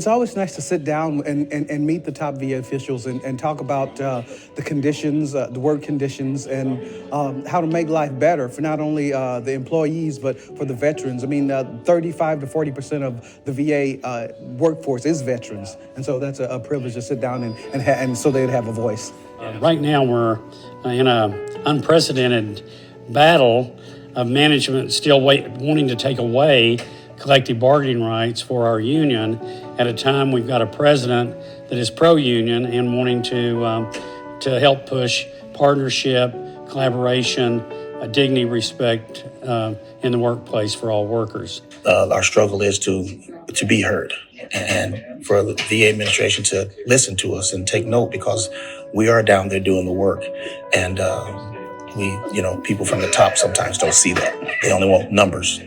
It's always nice to sit down and meet the top VA officials and talk about the conditions, the work conditions, and how to make life better for not only the employees, but for the veterans. I mean, 35 to 40% of the VA workforce is veterans. And so that's a privilege to sit down and so they'd have a voice. Right now, we're in an unprecedented battle of management still wanting to take away collective bargaining rights for our union at a time we've got a president that is pro-union and wanting to help push partnership, collaboration, dignity, respect in the workplace for all workers. Our struggle is to be heard and for the VA administration to listen to us and take note, because we are down there doing the work. And people from the top sometimes don't see that. They only want numbers,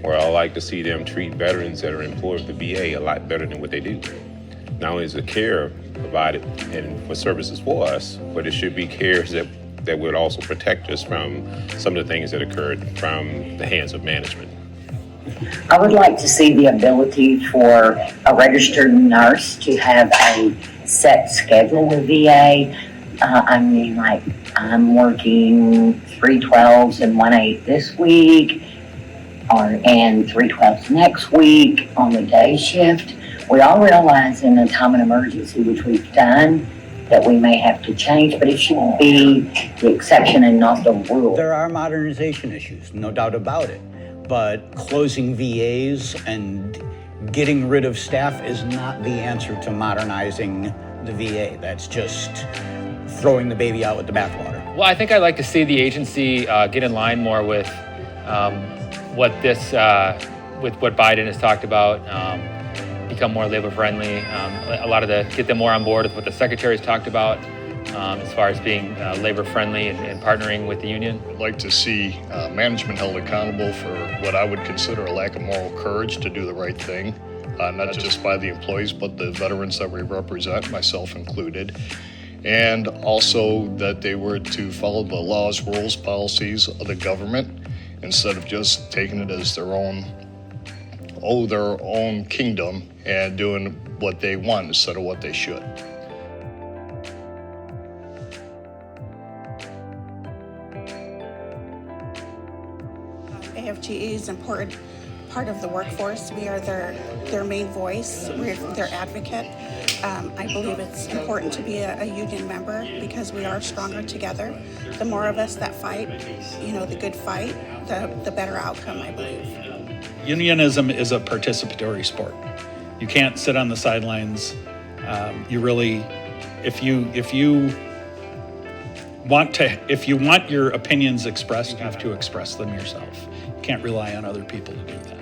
Where I like to see them treat veterans that are employed with the VA a lot better than what they do. Not only is the care provided and for services for us, but it should be care that would also protect us from some of the things that occurred from the hands of management. I would like to see the ability for a registered nurse to have a set schedule with VA. I'm working 3/12s and 1/8 this week, and 3/12s next week on the day shift. We all realize in a time of emergency, which we've done, that we may have to change, but it should be the exception and not the rule. There are modernization issues, no doubt about it, but closing VAs and getting rid of staff is not the answer to modernizing the VA. That's just throwing the baby out with the bathwater. Well, I think I'd like to see the agency get in line more with what Biden has talked about, become more labor friendly. Get them more on board with what the secretary's talked about as far as being labor friendly and partnering with the union. I'd like to see management held accountable for what I would consider a lack of moral courage to do the right thing, not just by the employees, but the veterans that we represent, myself included. And also that they were to follow the laws, rules, policies of the government instead of just taking it as their own kingdom and doing what they want instead of what they should. AFGE is an important part of the workforce. We are their main voice. We're their advocate. I believe it's important to be a union member because we are stronger together. The more of us that fight, the good fight, the better outcome, I believe. Unionism is a participatory sport. You can't sit on the sidelines. If you want your opinions expressed, you have to express them yourself. You can't rely on other people to do that.